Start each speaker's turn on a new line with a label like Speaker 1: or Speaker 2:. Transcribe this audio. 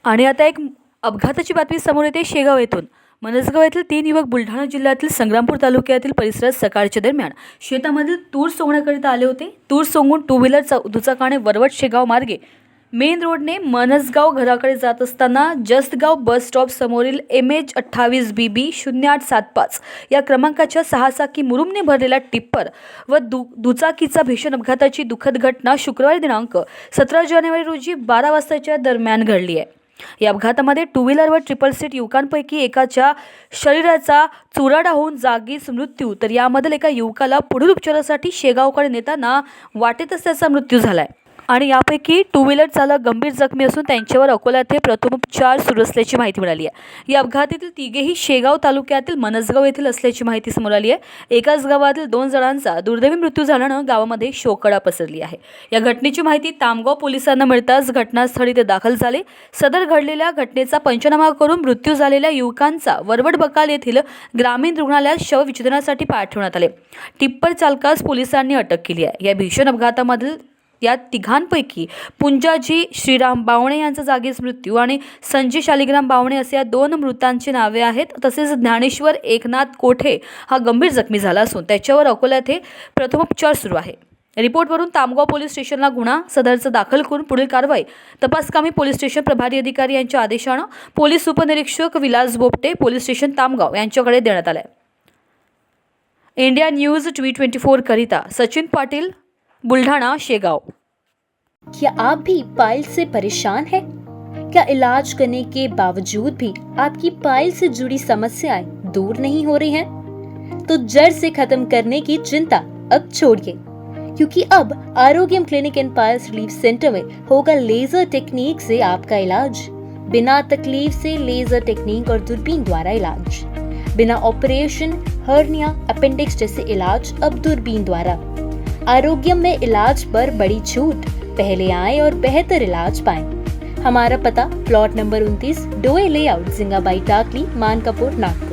Speaker 1: आणि आता एक अपघाताची बातमी समोर येते शेगाव येथून. मनसगाव येथील 3 युवक बुलढाणा जिल्ह्यातील संग्रामपूर तालुक्यातील परिसरात सकाळच्या दरम्यान शेतामधील तूर सोंगण्याकरिता आले होते. तूर सोंगून टू व्हीलर दुचाकाने वरवट शेगाव मार्गे मेन रोडने मनसगाव घराकडे जात असताना जस्तगाव बस स्टॉप समोरील MH28BB 0875 या क्रमांकाच्या 6 चाकी मुरुमने भरलेला टिप्पर व दुचाकीचा भीषण अपघाताची दुःखद घटना शुक्रवारी दिनांक 17 जानेवारी रोजी 12 वाजताच्या दरम्यान घडली आहे. या अपघातामध्ये टू व्हीलर व ट्रिपल सीट युवकांपैकी एकाच्या शरीराचा चुराडा होऊन जागीच मृत्यू, तर यामधील एका युवकाला पुढील उपचारासाठी शेगावकडे नेताना वाटेतच त्याचा मृत्यू झालाय. आणि यापैकी टू व्हीलर चालक गंभीर जखमी असून त्यांच्यावर अकोला येथे प्रथमोपचार सुरू असल्याची माहिती मिळाली आहे. या अपघातातील तिघेही शेगाव तालुक्यातील मनसगाव येथील असल्याची माहिती समोर आली आहे. एकाच गावातील 2 जणांचा दुर्दैवी मृत्यू झाल्यानं गावामध्ये शोककळा पसरली आहे. या घटनेची माहिती तामगाव पोलिसांना मिळताच घटनास्थळी ते दाखल झाले. सदर घडलेल्या घटनेचा पंचनामा करून मृत्यू झालेल्या युवकांचा वरवड बकाल येथील ग्रामीण रुग्णालयात शवविच्छेदनासाठी पाठवण्यात आले. टिप्पर चालकास पोलिसांनी अटक केली आहे. या भीषण अपघातामधील या तिघांपैकी पुंजाजी श्रीराम बावणे यांचा जागीच मृत्यू आणि संजय शालिग्राम बावणे असे या 2 मृतांची नावे आहेत. तसेच ज्ञानेश्वर एकनाथ कोठे हा गंभीर जखमी झाला असून त्याच्यावर अकोला येथे प्रथमोपचार सुरू आहे. रिपोर्टवरून तामगाव पोलीस स्टेशनला गुन्हा सदरचा दाखल करून पुढील कारवाई तपासकामी पोलीस स्टेशन प्रभारी अधिकारी यांच्या आदेशानं पोलीस उपनिरीक्षक विलास बोपटे पोलीस स्टेशन तामगाव यांच्याकडे देण्यात आले. इंडिया न्यूज TV24 करिता सचिन पाटील, बुल्ढाना शेगाव.
Speaker 2: क्या आप भी पाइल से परेशान हैं? क्या इलाज करने के बावजूद भी आपकी पाइल से जुड़ी समस्याएं दूर नहीं हो रही हैं? तो जड़ से खत्म करने की चिंता अब छोड़िए, क्योंकि अब Arogyam clinic and piles relief centre में होगा लेजर टेक्निक से आपका इलाज. बिना तकलीफ से लेजर टेक्निक और दूरबीन द्वारा इलाज. बिना ऑपरेशन, हर्निया, अपेंडिक्स जैसे इलाज अब दूरबीन द्वारा. आरोग्यम में इलाज पर बड़ी छूट. पहले आएं और बेहतर इलाज पाएं. हमारा पता प्लॉट नंबर 29 डोए लेआउट, जिंगाबाई टाकली, मानकापुर, नागपुर.